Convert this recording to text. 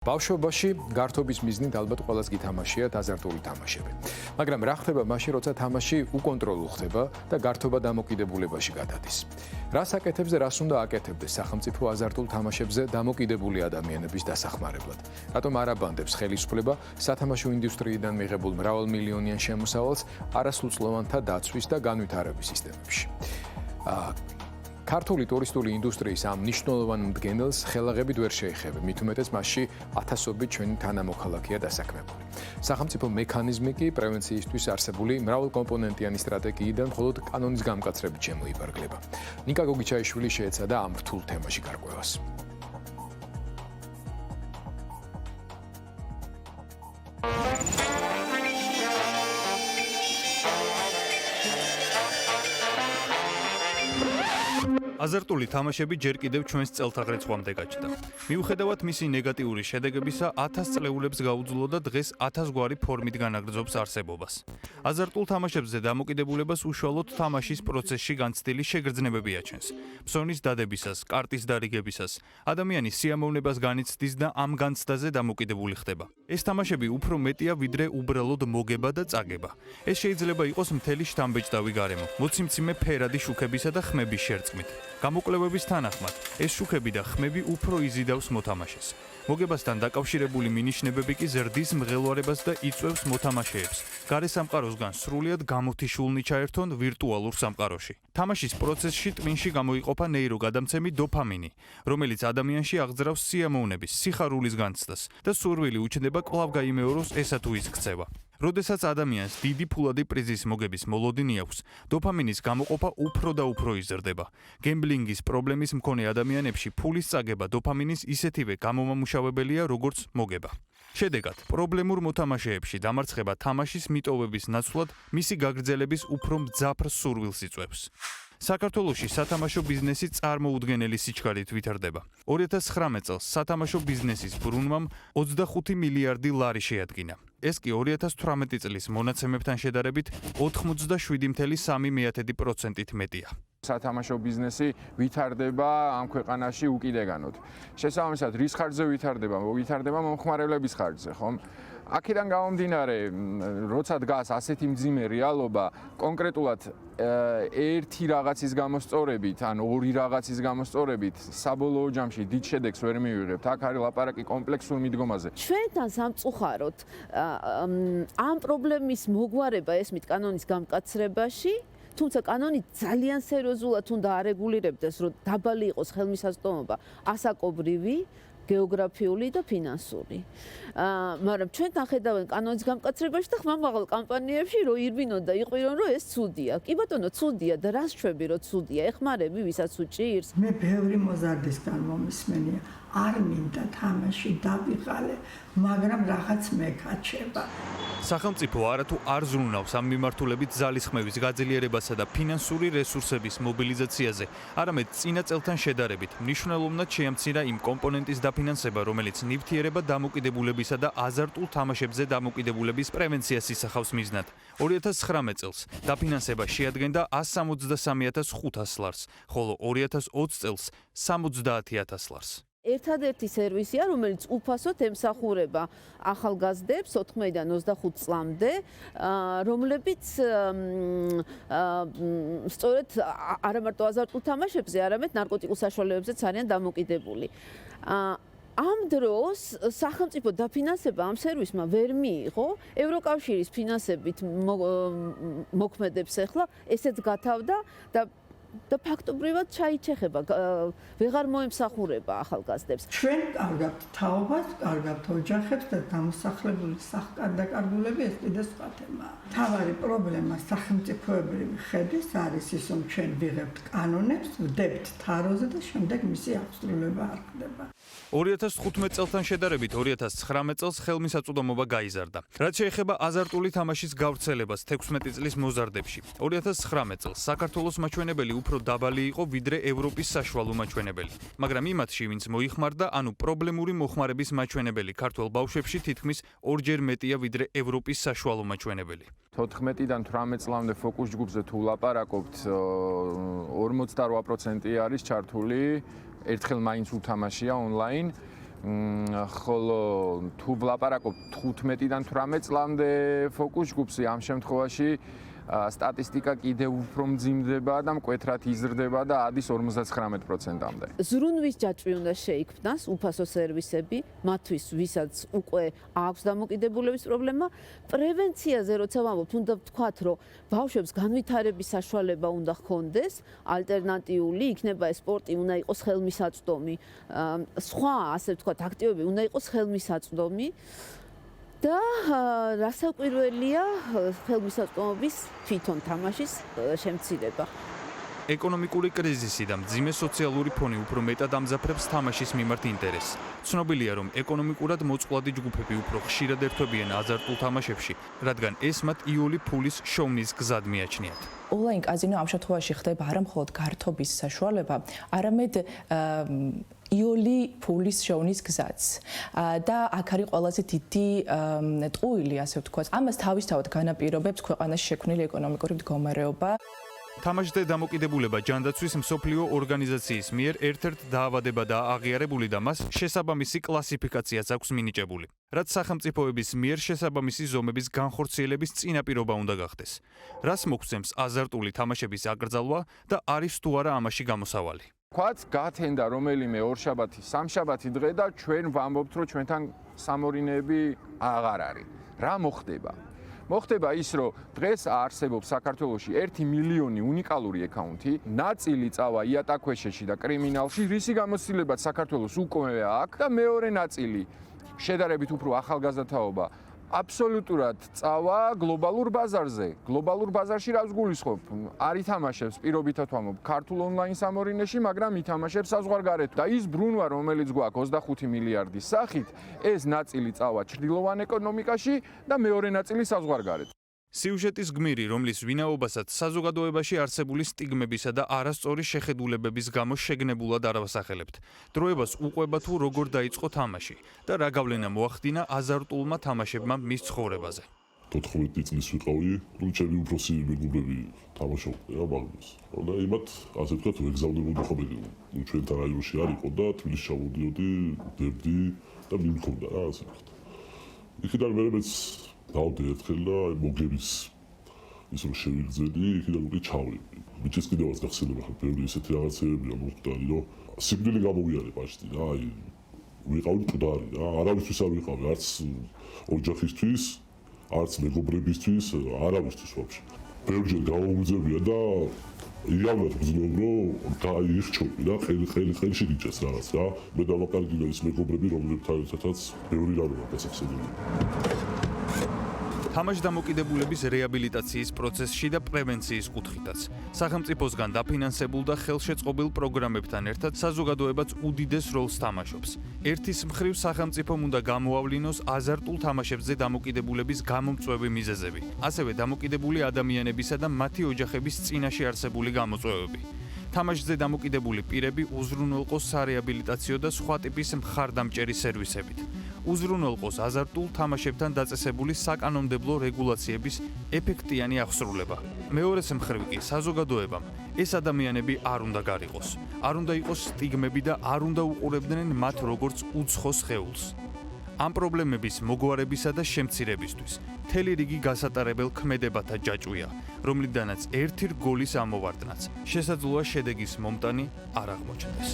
ბავშვობაში გართობის მიზნით ალბათ ყველას გითამაშიათ აზარტული თამაშები. მაგრამ რა ხდება მაშინ, როცა თამაში უკონტროლო ხდება და გართობა დამოკიდებულებაში გადადის? რას აკეთებს და რას უნდა აკეთებდეს სახელმწიფო აზარტულ თამაშებზე დამოკიდებული ადამიანების დასახმარებლად? რატომ არ აბანდებს ხელისუფლება სათამაშო ინდუსტრიიდან მიღებულ მრავალმილიონიან შემოსავალს არასრულწლოვანთა დაცვის და განვითარების სისტემებში? ქართული ტურისტული ინდუსტრიის ამ მნიშვნელოვან მდგენელს ხელაღებით ვერ შეეხება, მით უმეტეს მასში ათასობით ჩვენი თანამოქალაქეა დასაქმებული. სახელმწიფო მექანიზმი კი პრევენციისთვის არსებული მრავალკომპონენტიანი სტრატეგიიდან მხოლოდ კანონის გამკაცრებით შემოიფარგლება. ნიკა გოგიჩაიშვილი შეეცადა ამ რთულ თემაში გარკვევას. აზარტული თამაშები ჯერ კიდევ ჩვენს წელთაღრიცხვამდე გაჩნდა. მიუხედავად მისი ნეგატიური შედეგებისა, 1000 წლეულებს გაუძლო და დღეს 1000 გვარი ფორმით განაგრძობს არსებობას. აზარტულ თამაშებზე დამოკიდებულებას უშუალოდ თამაშის პროცესში განცდილი შეგრძნებები აჩენს. ფსონის დადებისას, კარტის დარიგებისას, ადამიანის სიამოვნებას განიცდის და ამ განცდაზე დამოკიდებული ხდება. ეს თამაშები უფრო მეტია ვიდრე უბრალოდ მოგება და წაგება. ეს შეიძლება იყოს მთელი შთამბეჭდავი გარემო, მოციმციმე ფერადი შუქებისა და ხმების შერწყმით. გამოკვლევების თანახმად, ეს შუქები და ხმები უფრო იზიდავს მოთამაშეს. მოგებასთან დაკავშირებული მინიშნებები კი ზრდის მღელვარებას და იწვევს მოთამაშეებს. გარე სამყაროსგან სრულიად გამოთიშულნი ჩაერთონ ვირტუალურ სამყაროში. თამაშის პროცესში ტვინში გამოიყოფა ნეიროგადამცემი დოფამინი, რომელიც ადამიანში აღძრავს სიამოვნების, სიხარულის განცდას და სურვილი უჩნდება კვლავ გაიმეოროს ესა თუ ის ქცევა. როდესაც ადამიანს დიდი ფულადი პრიზის მოგების მოლოდინი აქვს, დოფამინის გამოყოფა უფრო და უფრო იზრდება. გემბლინგის პრობლემის მქონე ადამიანებში ფულის წაგება დოფამინის ისეთივე გამომამუშავებელია, როგორც მოგება. შედეგად, პრობლემურ მოთამაშეებში დამარცხება თამაშის მიტოვების ნაცვლად მისი გაგრძელების უფრო მძაფრ სურვილს იწვევს. საქართველოში სათამაშო ბიზნესი წარმოუდგენელი სიჩქარით ვითარდება. 2019 წელს სათამაშო ბიზნესის ბრუნვამ 25 მილიარდი ლარი შეადგინა. ეს კი 2018 წლის მონაცემებთან შედარებით 87.3%-ით მეტია. სათამაშო ბიზნესი ვითარდება ამ ქვეყანაში უკიდეგანოდ. შესაბამისად, რის ხარჯზე ვითარდება? ვითარდება მომხმარებლების ხარჯზე, ხომ? აქედან გამომდინარე, როცა დგას ასეთი მძიმე რეალობა, კონკრეტულად ერთი რაღაცის გამოსწორებით, ან ორი რაღაცის გამოსწორებით, საბოლოო ჯამში დიდ შედეგს ვერ მივიღებთ. აქ არის ლაპარაკი კომპლექსურ მიდგომაზე. ჩვენთან სამწუხაროდ ამ პრობლემის მოგვარება ესმით კანონის გამკაცრებაში, თუმცა კანონი ძალიან სერიოზულად უნდა არეგულირებდეს, რომ დაბალი იყოს ხელმისაწვდომობა ასაკობრივი, გეოგრაფიული და ფინანსური. მაგრამ ჩვენთან ხედავენ კანონის გამკაცრებაში და ხმამაღალ კამპანიებში რომ ირბინონ და იყვირონ, რომ ეს ცუდია. კი ბატონო, ცუდია და რას ჩვები რომ ცუდია? ეხმარები ვისაც უჭირს. მე ბევრი მოზარდისგან მომისმენია. არ მინდა თამაში დავიღალე, მაგრამ რაღაც მეკაჩება. სახელმწიფო არათუ არ ზრუნავს ამ მიმართულებით ძალისხმევის გაძლიერებასა და ფინანსური რესურსების მობილიზაციაზე, არამედ წინა წელთან შედარებით მნიშვნელოვნად შეამცირა იმ კომპონენტის დაფინანსება, რომელიც ნივთიერება დამოკიდებულებისა და აზარტულ თამაშებზე დამოკიდებულების პრევენციას ისახავს მიზნად. 2019 წელს დაფინანსება შეადგენდა 163.500 ლარს, ხოლო 2020 წელს 70.000 ლარს. ერთადერთი სერვისია, რომელიც უფასოდ ემსახურება ახალგაზრდებს 14-დან 25 წლამდე, რომლებიც სწორედ არამარტო აზარტულ თამაშებზე, არამედ ნარკოტიკულ საშუალებებზეც არიან დამოკიდებული. ამ დროს სახელმწიფო დაფინანსება ამ სერვისმა ვერ მიიღო, ევროკავშირის ფინანსებით მოქმედებს ახლა, ესეც გათავდა და ფაქტობრივად ჩაიჩეხება, ვეღარ მოემსახურება ახალგაზრდებს. ჩვენ კარგავთ თაობას, კარგავთ ოჯახებს და დამოსახლებული სახკარდაკარგულები ეს კიდე სხვა თემაა. მთავარი პრობლემა სახელმწიფოებრივი ხედვის არის ის, რომ ჩვენ ვიღებთ კანონებს, ვდებთ თაროზე და შემდეგ მისი აღსრულება არ ხდება. 2015 წელთან შედარებით 2019 წელს ხელმისაწვდომობა გაიზარდა. რაც შეეხება აზარტული თამაშის გავრცელებას 16 წლის მოზარდებში, 2019 წელს საქართველოს მაჩვენებელი უფრო დაბალი იყო ვიდრე ევროპის საშუალო მაჩვენებელი. მაგრამ იმათში, ვინც მოიხმარდა, ანუ პრობლემური მოხმარების მაჩვენებელი ქართველ ბავშვებში თითქმის ორჯერ მეტია ვიდრე ევროპის საშუალო მაჩვენებელი. 14-დან 18 წლამდე ფოკუს ჯგუფზე თუ ლაპარაკობთ, 48% არის ჩართული ერთხელ მაინც უთამაშია ონლაინ. ხოლო თუ ვლაპარაკობ 15-დან 18 წლამდე ფოკუს ჯგუფში ამ შემთხვევაში სტატისტიკა კიდევ უფრო მძიმდება და მკვეთრად იზრდება და ადის 59%-მდე. ზრუნვის ჯაჭვი უნდა შეიქმნას, უფასო სერვისები, მათთვის, ვისაც უკვე აქვს დამოკიდებულების პრობლემა. პრევენციაზე როცა ვამბობთ, უნდა ვთქვათ, რომ ბავშვებს განვითარების საშუალება უნდა ჰქონდეს, ალტერნატიული, იქნება ეს სპორტი, უნდა იყოს ხელმისაწვდომი, სხვა, ასე ვთქვათ, აქტივობები უნდა იყოს ხელმისაწვდომი. და რასაკვირველია ხელმისაწვდომობის თვითონ თამაშის შემცირება. ეკონომიკური კრიზისი და მძიმე სოციალური ფონი უფრო მეტად ამძაფრებს თამაშის მიმართ ინტერესს. ცნობილია, რომ ეკონომიკურად მოწყვლადი ჯგუფები უფრო ხშირად ერთვებიან აზარტულ თამაშებში, რადგან ეს მათ იოლი ფულის შოვნის გზად მიაჩნიათ. ონლაინ კაზინო ამ შემთხვევაში ხდება არა მხოლოდ გართობის საშუალება, არამედ იოლი ფულის შოვნის გზაც. და აქ არის ყველაზე დიდი ტყუილი, ასე ვთქვათ. ამას თავისთავად განაპირობებს ქვეყანაში შექმნილი ეკონომიკური მდგომარეობა. თამაშზე დამოკიდებულება ჯანდაცვის მსოფლიო ორგანიზაციის მიერ ერთ-ერთ დაავადებადაა აღიარებული და მას შესაბამისი კლასიფიკაციაც აქვს მინიჭებული. რაც სახელმწიფოების მიერ შესაბამისი ზომების განხორციელების წინაპირობა უნდა გახდეს. რას მოგცემს აზარტული თამაშების აკრძალვა და არის თუ არა ამაში გამოსავალი. თქვაც გათენდა რომელიმე ორშაბათი, სამშაბათი დღე და ჩვენ ვამბობთ, რომ ჩვენთან სამორინეები აღარ არის. რა მოხდება? მოხდება ის, რომ დღეს არსებობს საქართველოში 1 მილიონი უნიკალური აკაუნთი, ნაწილი წავა იატაკქვეშეთში და კრიმინალში, რისი გამოცდილებაც საქართველოს უკვე აქვს და მეორე ნაწილი შედარებით უფრო ახალგაზრდაობა აბსოლუტურად წავა გლობალურ ბაზარზე. გლობალურ ბაზარში რას გულისხმობ? არ ითამაშებს პირობითად ვამბობ ქართულ ონლაინ სამორინეში, მაგრამ ითამაშებს საზღვარგარეთ. და ის ბრუნვა, რომელიც გვაქვს 25 მილიარდის სახით, ეს ნაწილი წავა ჩრდილოვან ეკონომიკაში და მეორე ნაწილი საზღვარგარეთ. სიუჟეტის გმირი, რომლის ვინაობასაც საზოგადოებაში არსებული სტიგმებისა და არასწორი შეხედულებების გამო შეგნებულად არ ვასახელებთ. დროებას უყვება თუ როგორ დაიწყო თამაში და რა გავლენა მოახდინა აზარტულმა თამაშებმა მის ცხოვრებაზე. 14 წლის ვიყავი, ჩემი უფროსი მეგობრები თამაშობდნენ რა ბალნს. და იმათ, ასე ვთქვათ, ვეგზავნებოდი ხოლმე. ჩვენთან რაიონში არ იყო და თბილისში ჩავდიოდი, დებდი და მიმქონდა რა, ასე ვთქვათ. იქიდან მეც დავდი ერთხელ და მოგების ის რომ შევიგზენი, იქიდან უკვე ჩავიდი. მიჩეს კიდევაც გახსენება ხა ბევრი ესეთი რაღაცებია მოხდარი, რომ სიკვდილი გამოვიარე პაშტი რა, აი ვიყავი მკვდარი რა, არავისთვის არ ვიყავი, არც ოჯახისთვის, არც მეგობრებისთვის, არავისთვის ვაფშე. ბევრჯერ გამომგზებია და იავნად ვზნობ, რომ გაიხჩობი რა, ხელში გიჭეს რაღაც რა. მე დავაკარგინე ის მეგობრები, რომლებთან ერთადაც ბევრი რამეა გასახსენებული. თამაშ დამოკიდებულების რეაბილიტაციის პროცესში და პრევენციის კუთხითაც. სახელმწიფოსგან დაფინანსებულ და ხელშეწყობილ პროგრამებთან ერთად საზოგადოებაც უდიდეს როლს თამაშობს. ერთის მხრივ სახელმწიფომ უნდა გამოავლინოს აზარტულ თამაშებზე დამოკიდებულების გამომწვევი მიზეზები, ასევე დამოკიდებული ადამიანებისა და მათი ოჯახების წინაშე არსებული გამოწვევები. თამაშზე დამოკიდებული პირები უზრუნველყოს სარეაბილიტაციო და სხვა ტიპის მხარდამჭერი სერვისებით. უზრუნველყოს აზარტულ თამაშებთან დაწესებული საკანონმდებლო რეგულაციების ეფექტიანი აღსრულება. მეორეს მხრივ კი საზოგადოებამ ეს ადამიანები არ უნდა გარიყოს. არ უნდა იყოს სტიგმები და არ უნდა უყურებდნენ მათ როგორც უცხო სხეულს. ამ პრობლემების მოგვარებისა და შემცირებისთვის მთელი რიგი გასატარებელ ქმედებათა ჯაჭვია, რომლიდანაც ერთი რგოლის ამოვარდნაც შესაძლოა შედეგის მომტანი არ აღმოჩნდეს.